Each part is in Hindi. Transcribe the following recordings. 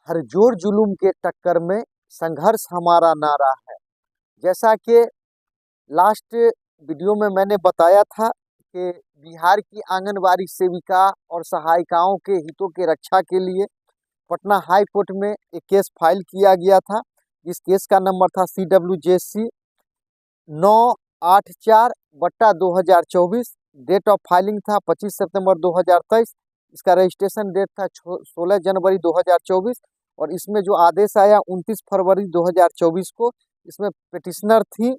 हर जोर जुलूम के टक्कर में संघर्ष हमारा नारा है। जैसा कि लास्ट वीडियो में मैंने बताया था कि बिहार की आंगनबाड़ी सेविका और सहायिकाओं के हितों के रक्षा के लिए पटना हाई कोर्ट में एक केस फाइल किया गया था। इस केस का नंबर था CWJC 984/2024। डेट ऑफ फाइलिंग था 25 सितंबर 2023। इसका रजिस्ट्रेशन डेट था 16 जनवरी 2024 और इसमें जो आदेश आया 29 फरवरी 2024 को। इसमें पिटिशनर थी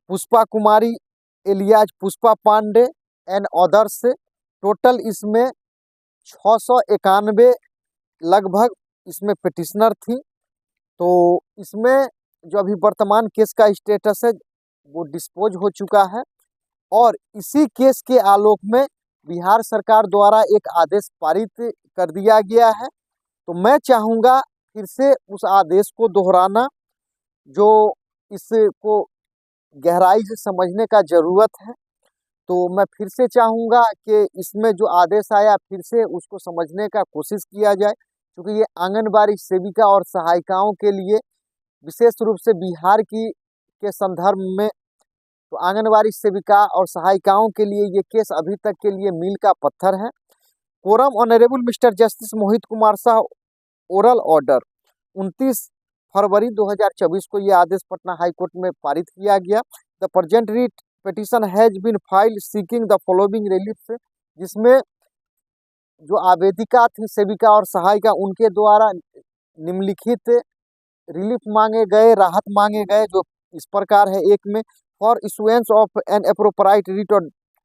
Pushpa Kumari alias Pushpa Pandey and others. Total इसमें 691 लगभग इसमें पिटिशनर थी। तो इसमें जो अभी वर्तमान केस का स्टेटस है वो डिस्पोज हो चुका है और इसी केस के आलोक में बिहार सरकार द्वारा एक आदेश पारित कर दिया गया है। तो मैं चाहूँगा फिर से उस आदेश को दोहराना, जो इसको गहराई से समझने का ज़रूरत है। तो मैं फिर से चाहूँगा कि इसमें जो आदेश आया फिर से उसको समझने का कोशिश किया जाए, क्योंकि ये आंगनबाड़ी सेविका और सहायिकाओं के लिए विशेष रूप से बिहार की के संदर्भ में, तो आंगनबाड़ी सेविका और सहायिकाओं के लिए ये केस अभी तक के लिए मील का पत्थर है। कोरम ऑनरेबल मिस्टर जस्टिस मोहित कुमार शाह ओरल ऑर्डर 29 फरवरी 2024 को ये आदेश पटना हाई कोर्ट में पारित किया गया। The present writ petition has been filed seeking the following relief, जिसमें जो आवेदिका थी सेविका और सहायिका उनके द्वारा निम्नलिखित रिलीफ मांगे गए, राहत मांगे गए, जो इस प्रकार है। एक में for issuance of an appropriate writ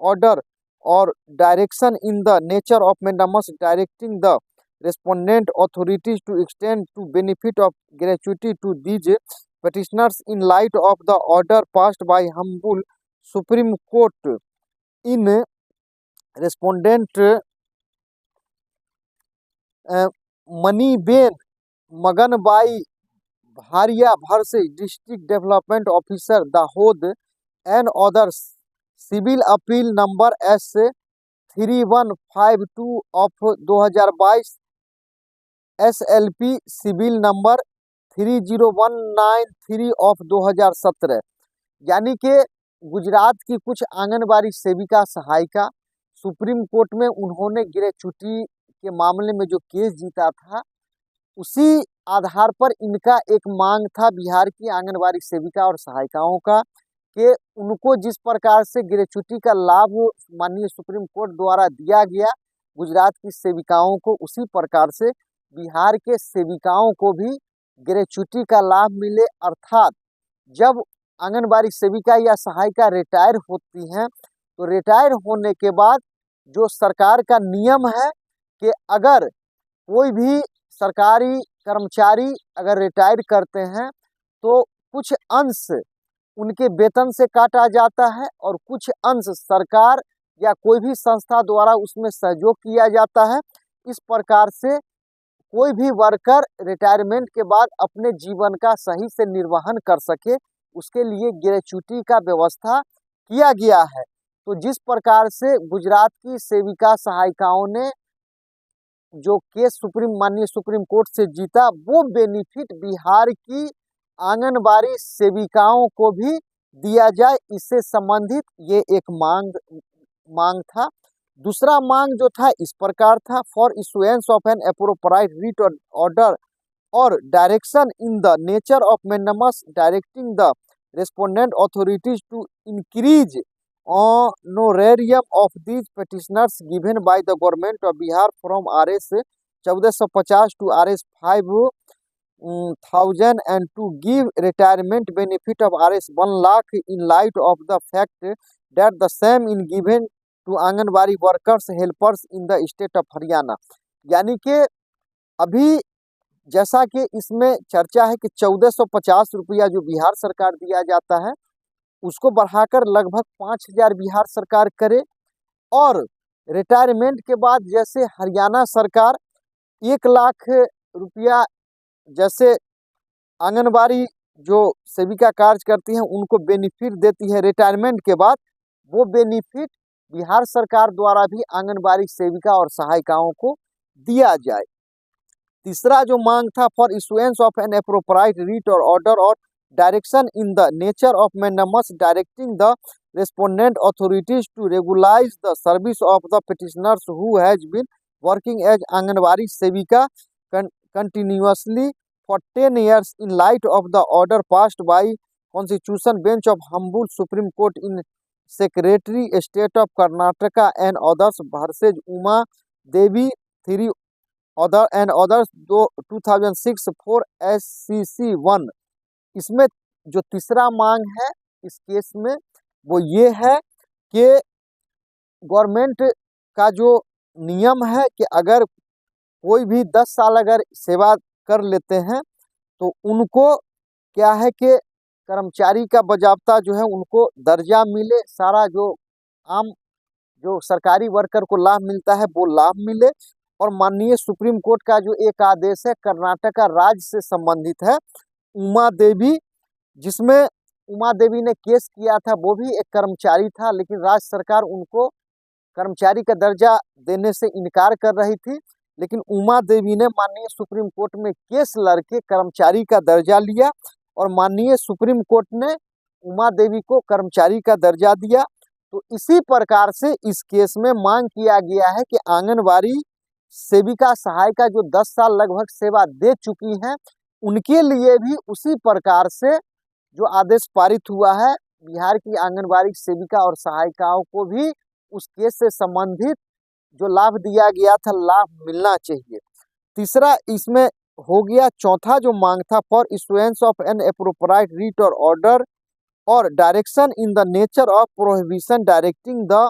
order और direction in the nature of mandamus directing the respondent authorities to extend to benefit of gratuity to these petitioners in light of the order passed by humble Supreme Court in respondent Maniben Maganbai Bharia versus District Development Officer Dahod and others, civil appeal number S3152 of 2022, SLP civil number 30193 of 2017। यानी कि गुजरात की कुछ आंगनबाड़ी सेविका सहायिका सुप्रीम कोर्ट में उन्होंने ग्रेच्युटी के मामले में जो केस जीता था, उसी आधार पर इनका एक मांग था बिहार की आंगनबाड़ी सेविका और सहायिकाओं का कि उनको जिस प्रकार से ग्रेच्युटी का लाभ माननीय सुप्रीम कोर्ट द्वारा दिया गया गुजरात की सेविकाओं को, उसी प्रकार से बिहार के सेविकाओं को भी ग्रेच्युटी का लाभ मिले। अर्थात जब आंगनबाड़ी सेविका या सहायिका रिटायर होती हैं तो रिटायर होने के बाद जो सरकार का नियम है कि अगर कोई भी सरकारी कर्मचारी अगर रिटायर करते हैं तो कुछ अंश उनके वेतन से काटा जाता है और कुछ अंश सरकार या कोई भी संस्था द्वारा उसमें सहयोग किया जाता है। इस प्रकार से कोई भी वर्कर रिटायरमेंट के बाद अपने जीवन का सही से निर्वहन कर सके, उसके लिए ग्रेच्युटी का व्यवस्था किया गया है। तो जिस प्रकार से गुजरात की सेविका सहायिकाओं ने जो केस माननीय सुप्रीम कोर्ट से जीता, वो बेनिफिट बिहार की आंगनबाड़ी सेविकाओं को भी दिया जाए, इससे संबंधित ये एक मांग था। दूसरा मांग जो था इस प्रकार था, for issuance of an appropriate writ order और direction in the nature of mandamus directing the respondent authorities to increase honorarium of these petitioners given by the government of Bihar from RS 1450 to RS 5000 and to give retirement benefit of RS 1 lakh in light of the fact that the same in given to anganwadi workers helpers in the state of Haryana. यानी कि अभी जैसा कि इसमें चर्चा है कि 1450 रुपया जो बिहार सरकार दिया जाता है उसको बढ़ाकर लगभग 5000 बिहार सरकार करे, और रिटायरमेंट के बाद जैसे हरियाणा सरकार 1 लाख रुपया जैसे आंगनबाड़ी जो सेविका कार्य करती हैं उनको बेनिफिट देती है रिटायरमेंट के बाद, वो बेनिफिट बिहार सरकार द्वारा भी आंगनबाड़ी सेविका और सहायिकाओं को दिया जाए। तीसरा जो मांग था for issuance of an appropriate writ और ऑर्डर और direction in the nature of mandamus directing the respondent authorities to regularise the service of the petitioners who has been working as anganwadi sevika continuously for 10 years in light of the order passed by Constitution Bench of Humble Supreme Court in Secretary State of Karnataka and others versus Uma Devi 3 other and others 2006 for SCC 1। इसमें जो तीसरा मांग है इस केस में वो ये है कि गवर्नमेंट का जो नियम है कि अगर कोई भी 10 साल अगर सेवा कर लेते हैं तो उनको क्या है कि कर्मचारी का बजाबता जो है उनको दर्जा मिले, सारा जो आम जो सरकारी वर्कर को लाभ मिलता है वो लाभ मिले। और माननीय सुप्रीम कोर्ट का जो एक आदेश है कर्नाटक राज्य से संबंधित है, उमा देवी, जिसमें उमा देवी ने केस किया था, वो भी एक कर्मचारी था लेकिन राज्य सरकार उनको कर्मचारी का दर्जा देने से इनकार कर रही थी, लेकिन उमा देवी ने माननीय सुप्रीम कोर्ट में केस लड़के कर्मचारी का दर्जा लिया और माननीय सुप्रीम कोर्ट ने उमा देवी को कर्मचारी का दर्जा दिया। तो इसी प्रकार से इस केस में मांग किया गया है कि आंगनबाड़ी सेविका सहायिका जो 10 साल लगभग सेवा दे चुकी हैं उनके लिए भी उसी प्रकार से जो आदेश पारित हुआ है, बिहार की आंगनबाड़ी सेविका और सहायिकाओं को भी उस केस से संबंधित जो लाभ दिया गया था लाभ मिलना चाहिए। तीसरा इसमें हो गया। चौथा जो मांग था for issuance of an appropriate writ और ऑर्डर और direction in the nature of prohibition directing the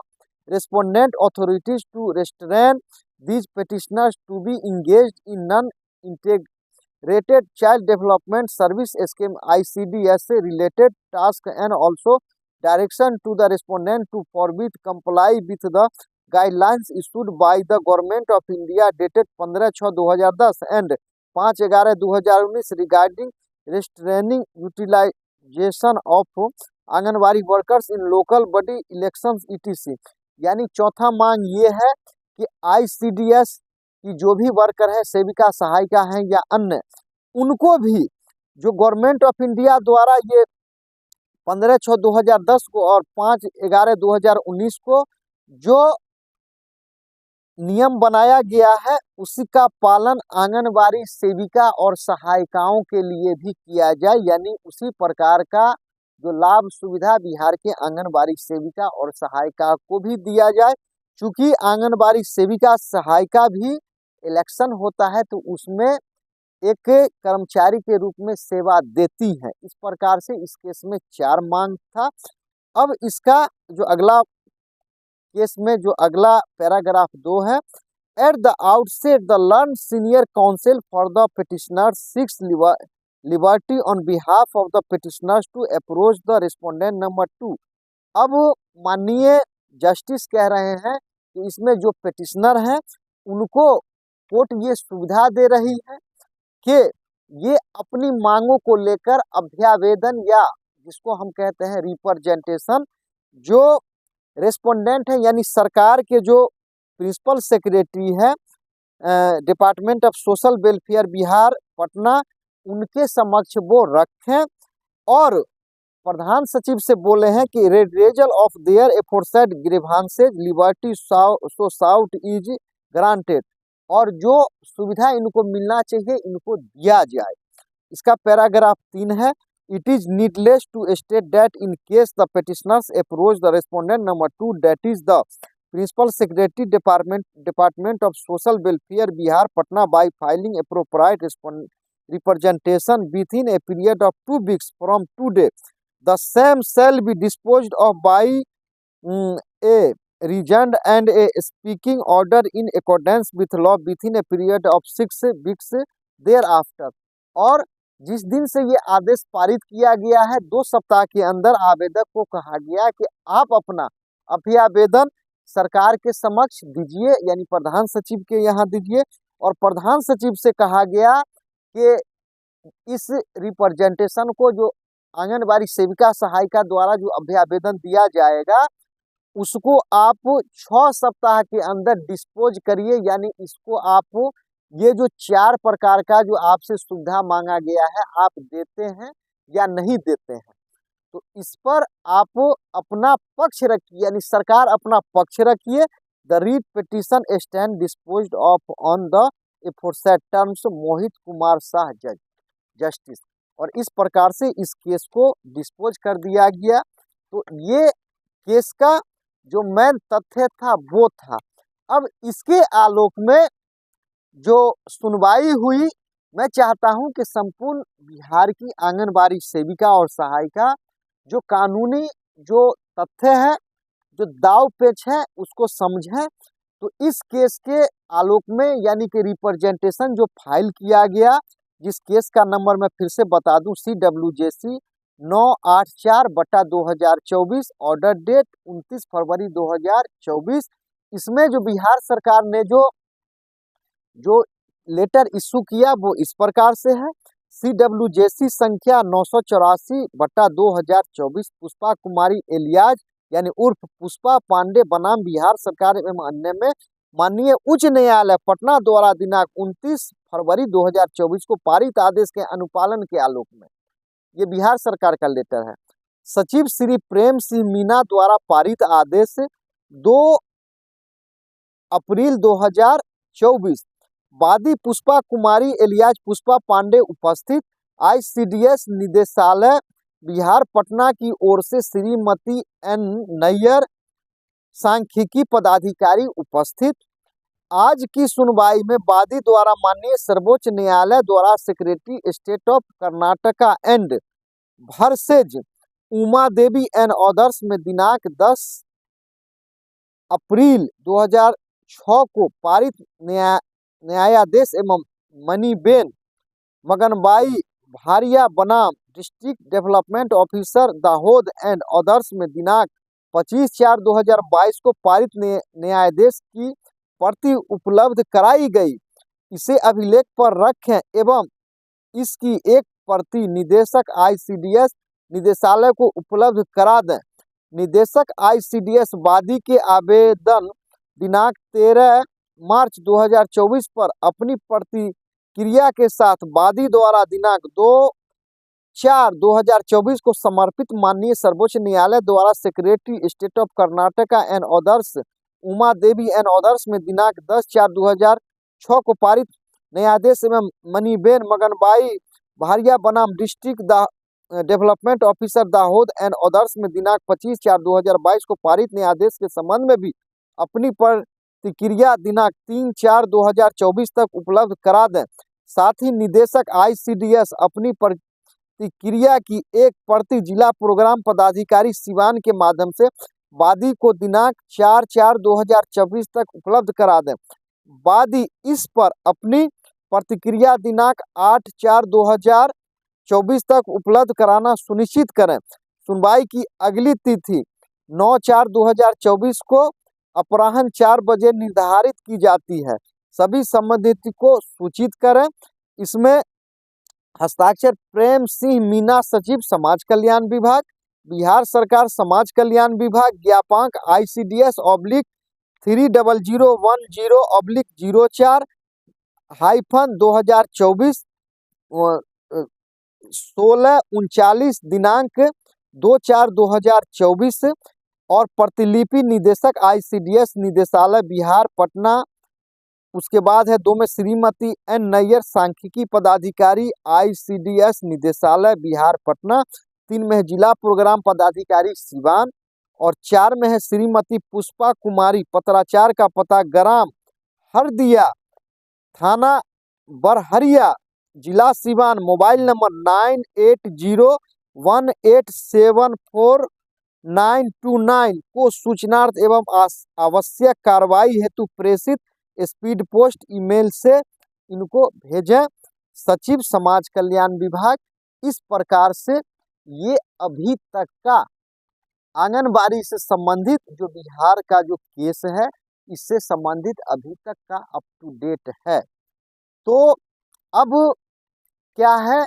respondent authorities to restrain these petitioners to be engaged in non integrated child development service scheme ICDS से related task and also direction to the respondent to forbid comply with the guidelines issued by the Government of India dated 15/6/2010 and 5/11/2019 regarding restraining utilization of anganwadi workers in local body elections ETC। यानी चौथा मांग ये है कि ICDS की जो भी वर्कर है, सेविका सहायिका हैं या अन्य, उनको भी जो गवर्नमेंट ऑफ इंडिया द्वारा ये 15/6/2010 को और 5/11/2019 को जो नियम बनाया गया है उसी का पालन आंगनबाड़ी सेविका और सहायिकाओं के लिए भी किया जाए, यानी उसी प्रकार का जो लाभ सुविधा बिहार के आंगनबाड़ी सेविका और सहायिका को भी दिया जाए। चूंकि आंगनबाड़ी सेविका सहायिका भी इलेक्शन होता है तो उसमें एक कर्मचारी के रूप में सेवा देती है। इस प्रकार से इस केस में 4 मांग था। अब इसका जो अगला केस में जो अगला पैराग्राफ 2 है, at the outset the learned senior counsel for the petitioner seeks liberty on behalf of the petitioners to approach the respondent number 2। अब माननीय जस्टिस कह रहे हैं कि इसमें जो पिटिशनर हैं उनको कोर्ट ये सुविधा दे रही है कि ये अपनी मांगों को लेकर अभ्यावेदन या जिसको हम कहते हैं रिप्रेजेंटेशन, जो रेस्पोंडेंट है यानी सरकार के जो प्रिंसिपल सेक्रेटरी है department of social welfare Bihar Patna, उनके समक्ष वो रखें और प्रधान सचिव से बोले हैं कि redressal of their aforesaid grievances liberty so sought is granted, और जो सुविधा इनको मिलना चाहिए इनको दिया जाए। इसका पैराग्राफ 3 है, it is needless to state that in case the petitioners approach the respondent number 2, that is the principal secretary department of social welfare Bihar Patna, by filing appropriate representation within a period of 2 weeks from today, the same shall be disposed of by a reasoned and a speaking order in accordance with law within a period of 6 weeks thereafter। और जिस दिन से ये आदेश पारित किया गया है 2 सप्ताह के अंदर आवेदक को कहा गया कि आप अपना अभ्यावेदन सरकार के समक्ष दीजिए, यानी प्रधान सचिव के यहाँ दीजिए। और प्रधान सचिव से कहा गया कि इस रिप्रेजेंटेशन को जो आंगनबाड़ी सेविका सहायिका द्वारा जो अभ्यावेदन दिया जाएगा उसको आप 6 सप्ताह के अंदर डिस्पोज करिए, यानी इसको आप ये जो 4 प्रकार का जो आपसे सुविधा मांगा गया है, आप देते हैं या नहीं देते हैं। तो इस पर आप अपना पक्ष रखिए, यानी सरकार अपना पक्ष रखिए। The writ petition stand disposed of on the aforesaid terms Mohit Kumar Shah जज जस्टिस। और इस प्रकार से इस केस को डिस्पोज कर दिया गया। तो ये केस का जो मेन तथ्य था वो था। अब इसके आलोक में जो सुनवाई हुई, मैं चाहता हूं कि संपूर्ण बिहार की आंगनबाड़ी सेविका और सहायिका जो कानूनी जो तथ्य है, जो दाव पेच है, उसको समझें। तो इस केस के आलोक में, यानी कि रिप्रेजेंटेशन जो फाइल किया गया, जिस केस का नंबर मैं फिर से बता दूं, CWJC 984/2024, ऑर्डर डेट 29 फरवरी 2024। इसमें जो बिहार सरकार ने जो लेटर इशू किया वो इस प्रकार से है। CWJC संख्या 984/2024 पुष्पा कुमारी एलियाज यानी उर्फ पुष्पा पांडे बनाम बिहार सरकार एवं अन्य में माननीय उच्च न्यायालय पटना द्वारा दिनांक 29 फरवरी 2024 को पारित आदेश के अनुपालन के आलोक में, ये बिहार सरकार का लेटर है, सचिव श्री प्रेम सिंह मीना द्वारा पारित आदेश 2 अप्रैल 2024, वादी पुष्पा कुमारी एलियाज पुष्पा पांडे उपस्थित, ICDS निदेशालय बिहार पटना की ओर से श्रीमती N नैयर सांख्यिकी पदाधिकारी उपस्थित। आज की सुनवाई में वादी द्वारा माननीय सर्वोच्च न्यायालय द्वारा secretary state of Karnataka and versus Uma Devi and others में दिनांक 10 अप्रैल 2006 को पारित न्यायाधीश एवं मणिबेन मगनबाई भारिया बनाम district development officer Dahod and others में दिनांक 25/4/2022 को पारित न्यायाधीश की प्रति उपलब्ध कराई गई, इसे अभिलेख पर रखें एवं इसकी एक प्रति निदेशक ICDS निदेशालय को उपलब्ध करा दें। निदेशक ICDS वादी के आवेदन दिनांक 13 मार्च 2024 पर अपनी प्रतिक्रिया के साथ वादी द्वारा दिनांक 2/4/2024 को समर्पित माननीय सर्वोच्च न्यायालय द्वारा secretary state of Karnataka and others Uma Devi and others में दिनांक 10/4/2006 को पारित न्यायाधीश एवं मणिबेन मगनबाई भारिया बनाम district development officer Dahod and others में दिनांक 25/4/2022 को पारित न्यायाधीश के संबंध में भी अपनी प्रतिक्रिया दिनांक 3/4/2024 तक उपलब्ध करा दें। साथ ही निदेशक ICDS अपनी प्रतिक्रिया की एक प्रति जिला प्रोग्राम पदाधिकारी सिवान के माध्यम से वादी को दिनांक 4/4/2024 तक उपलब्ध करा दें। वादी इस पर अपनी प्रतिक्रिया दिनांक 8/4/2024 तक उपलब्ध कराना सुनिश्चित करें। सुनवाई की अगली तिथि 9/4/2024 को अपराह्न 4 बजे निर्धारित की जाती है। सभी संबंधित को सूचित करें। इसमें हस्ताक्षर प्रेम सिंह मीना, सचिव समाज कल्याण विभाग, बिहार सरकार समाज कल्याण विभाग, ज्ञापांक ICDS/30010/04-2024 1639 दिनांक 2/4/2024 और प्रतिलिपि निदेशक ICDS निदेशालय बिहार पटना। उसके बाद है 2 में श्रीमती N नैयर सांख्यिकी पदाधिकारी ICDS निदेशालय बिहार पटना। 3 में है जिला प्रोग्राम पदाधिकारी सिवान और 4 में है श्रीमती पुष्पा कुमारी, पत्राचार का पता ग्राम हरदिया, थाना बरहरिया, जिला सिवान, मोबाइल नंबर 9801874929 को सूचनार्थ एवं आवश्यक कार्रवाई हेतु प्रेषित स्पीड पोस्ट ईमेल से इनको भेजें। सचिव समाज कल्याण विभाग। इस प्रकार से ये अभी तक का आंगनबाड़ी से संबंधित जो बिहार का जो केस है, इससे संबंधित अभी तक का अप टू डेट है। तो अब क्या है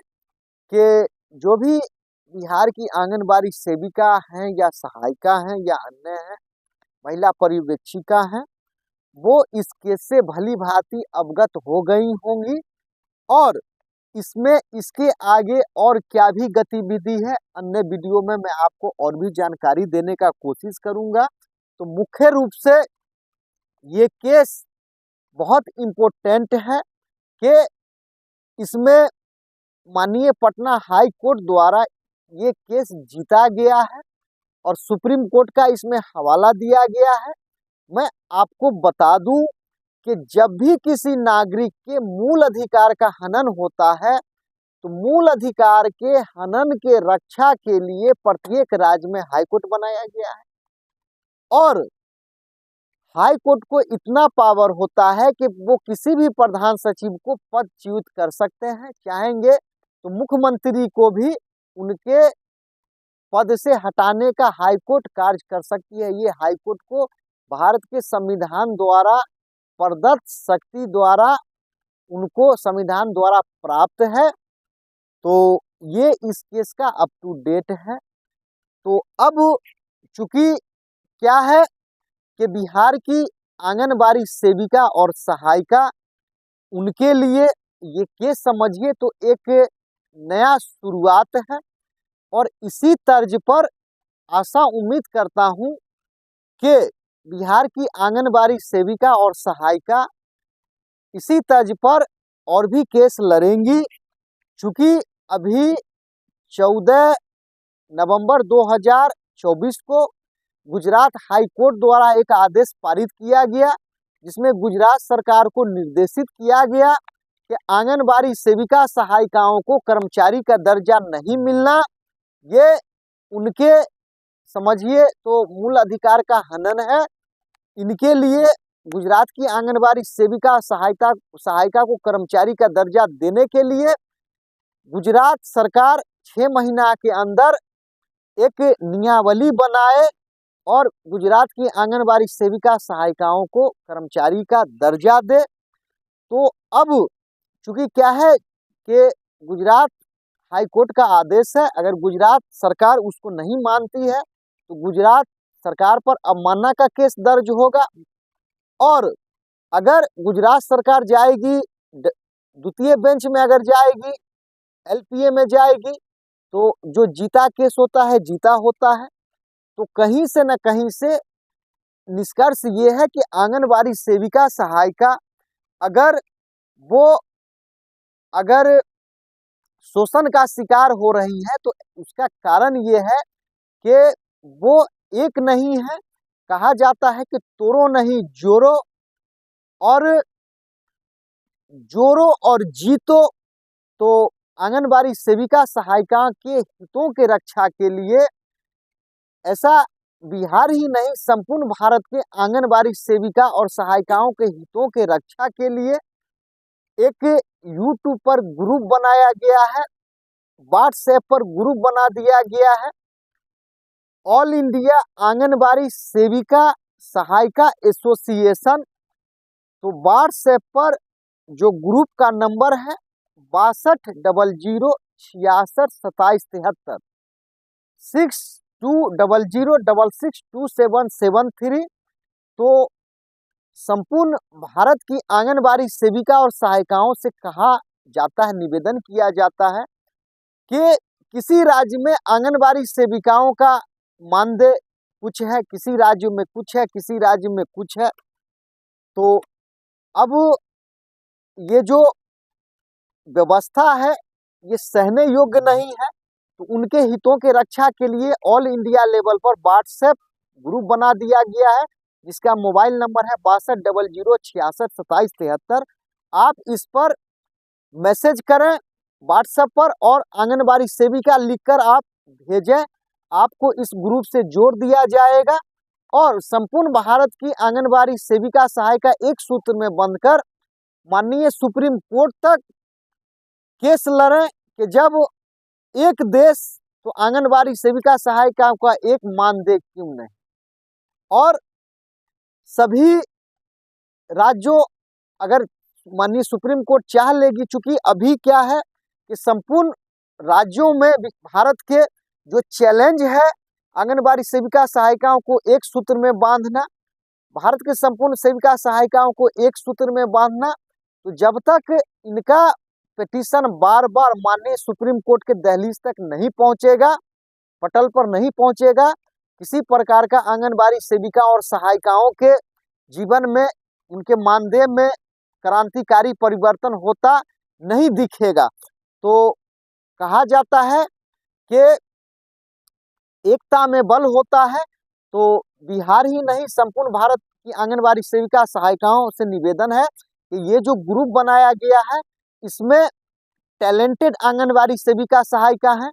कि जो भी बिहार की आंगनबाड़ी सेविका हैं या सहायिका हैं या अन्य हैं, महिला पर्यवेक्षिका हैं, वो इस केस से भली भांति अवगत हो गई होंगी और इसमें इसके आगे और क्या भी गतिविधि है अन्य वीडियो में मैं आपको और भी जानकारी देने का कोशिश करूंगा। तो मुख्य रूप से ये केस बहुत इम्पोर्टेंट है कि इसमें माननीय पटना हाई कोर्ट द्वारा ये केस जीता गया है और सुप्रीम कोर्ट का इसमें हवाला दिया गया है। मैं आपको बता दूं कि जब भी किसी नागरिक के मूल अधिकार का हनन होता है तो मूल अधिकार के हनन के रक्षा के लिए प्रत्येक राज्य में हाई कोर्ट बनाया गया है और हाई कोर्ट को इतना पावर होता है कि वो किसी भी प्रधान सचिव को पदच्युत कर सकते हैं, चाहेंगे तो मुख्यमंत्री को भी उनके पद से हटाने का हाई कोर्ट कार्य कर सकती है। ये हाई कोर्ट को भारत के संविधान द्वारा प्रदत्त शक्ति द्वारा उनको संविधान द्वारा प्राप्त है। तो ये इस केस का अप टू डेट है। तो अब चूंकि क्या है कि बिहार की आंगनबाड़ी सेविका और सहायिका उनके लिए ये केस समझिए तो एक नया शुरुआत है और इसी तर्ज पर आशा उम्मीद करता हूं कि बिहार की आंगनबाड़ी सेविका और सहायिका इसी तर्ज पर और भी केस लड़ेंगी। चूंकि अभी 14 नवंबर 2024 को गुजरात हाई कोर्ट द्वारा एक आदेश पारित किया गया जिसमें गुजरात सरकार को निर्देशित किया गया कि आंगनबाड़ी सेविका सहायिकाओं को कर्मचारी का दर्जा नहीं मिलना ये उनके समझिए तो मूल अधिकार का हनन है। इनके लिए गुजरात की आंगनबाड़ी सेविका सहायिका को कर्मचारी का दर्जा देने के लिए गुजरात सरकार 6 महीना के अंदर एक नियमावली बनाए और गुजरात की आंगनबाड़ी सेविका सहायिकाओं को कर्मचारी का दर्जा दे। तो अब चूंकि क्या है कि गुजरात हाई कोर्ट का आदेश है, अगर गुजरात सरकार उसको नहीं मानती है तो गुजरात सरकार पर अवमानना का केस दर्ज होगा और अगर गुजरात सरकार जाएगी द्वितीय बेंच में, अगर जाएगी एलपीए में जाएगी तो जो जीता केस होता है जीता होता है। तो कहीं से न कहीं से निष्कर्ष ये है कि आंगनबाड़ी सेविका सहायिका अगर शोषण का शिकार हो रही है तो उसका कारण ये है कि वो एक नहीं है। कहा जाता है कि तोड़ो नहीं जोरो और जीतो। तो आंगनबाड़ी सेविका सहायिका के हितों के रक्षा के लिए ऐसा बिहार ही नहीं संपूर्ण भारत के आंगनबाड़ी सेविका और सहायिकाओं के हितों के रक्षा के लिए एक यूट्यूब पर ग्रुप बनाया गया है, व्हाट्सएप पर ग्रुप बना दिया गया है, ऑल इंडिया आंगनबाड़ी सेविका सहायिका एसोसिएशन। तो व्हाट्सएप पर जो ग्रुप का नंबर है 6200662773 6200662773। तो संपूर्ण भारत की आंगनबाड़ी सेविका और सहायिकाओं से कहा जाता है, निवेदन किया जाता है कि किसी राज्य में आंगनबाड़ी सेविकाओं का मानदेय कुछ है, किसी राज्य में कुछ है, किसी राज्य में कुछ है। तो अब ये जो व्यवस्था है ये सहने योग्य नहीं है। तो उनके हितों के रक्षा के लिए ऑल इंडिया लेवल पर व्हाट्सएप ग्रुप बना दिया गया है जिसका मोबाइल नंबर है 6200662773। आप इस पर मैसेज करें व्हाट्सएप पर और आंगनबाड़ी सेविका लिखकर आप भेजें, आपको इस ग्रुप से जोड़ दिया जाएगा और संपूर्ण भारत की आंगनबाड़ी सेविका सहायिका एक सूत्र में बंधकर माननीय सुप्रीम कोर्ट तक केस लड़ें कि जब एक देश तो आंगनबाड़ी सेविका सहायिका का एक मानदेय क्यों नहीं। और सभी राज्यों अगर माननीय सुप्रीम कोर्ट चाह लेगी, चूंकि अभी क्या है कि संपूर्ण राज्यों में भारत के जो चैलेंज है आंगनबाड़ी सेविका सहायिकाओं को एक सूत्र में बांधना, भारत के संपूर्ण सेविका सहायिकाओं को एक सूत्र में बांधना। तो जब तक इनका पिटीशन बार बार माननीय सुप्रीम कोर्ट के दहलीज तक नहीं पहुंचेगा, पटल पर नहीं पहुंचेगा, किसी प्रकार का आंगनबाड़ी सेविका और सहायिकाओं के जीवन में, उनके मानदेय में क्रांतिकारी परिवर्तन होता नहीं दिखेगा। तो कहा जाता है कि एकता में बल होता है। तो बिहार ही नहीं, संपूर्ण भारत की आंगनबाड़ी सेविका सहायिकाओं से निवेदन है कि ये जो ग्रुप बनाया गया है, इसमें टैलेंटेड आंगनबाड़ी सेविका सहायिका हैं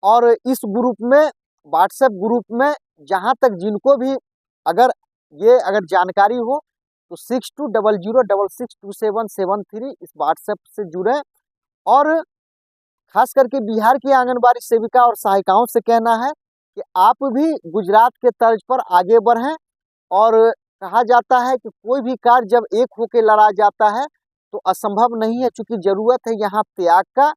और इस ग्रुप में, व्हाट्सएप ग्रुप में, जहां तक जिनको भी अगर जानकारी हो तो 6200662773 इस व्हाट्सएप से जुड़े। और खास करके बिहार की आंगनबाड़ी सेविका और सहायिकाओं से कहना है कि आप भी गुजरात के तर्ज पर आगे बढ़ें। और कहा जाता है कि कोई भी कार्य जब एक होकर लड़ा जाता है तो असंभव नहीं है, चूंकि जरूरत है यहाँ त्याग का,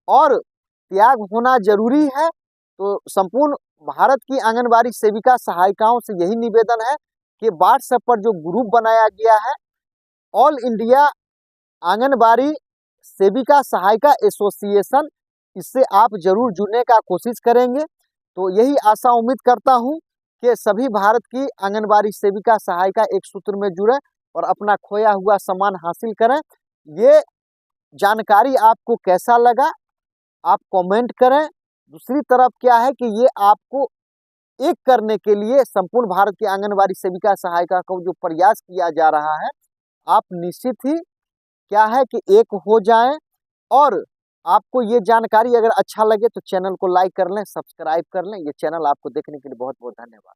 और त्याग होना जरूरी है। तो संपूर्ण भारत की आंगनबाड़ी सेविका सहायिकाओं से यही निवेदन है कि व्हाट्सएप पर जो ग्रुप बनाया गया है, ऑल इंडिया आंगनबाड़ी सेविका सहायिका एसोसिएशन, इससे आप जरूर जुड़ने का कोशिश करेंगे। तो यही आशा उम्मीद करता हूं कि सभी भारत की आंगनबाड़ी सेविका सहायिका एक सूत्र में जुड़े और अपना खोया हुआ सम्मान हासिल करें। ये जानकारी आपको कैसा लगा, आप कमेंट करें। दूसरी तरफ क्या है कि ये आपको एक करने के लिए संपूर्ण भारत की आंगनबाड़ी सेविका सहायिका को जो प्रयास किया जा रहा है, आप निश्चित ही क्या है कि एक हो जाएं। और आपको ये जानकारी अगर अच्छा लगे तो चैनल को लाइक कर लें, सब्सक्राइब कर लें। ये चैनल आपको देखने के लिए बहुत बहुत धन्यवाद।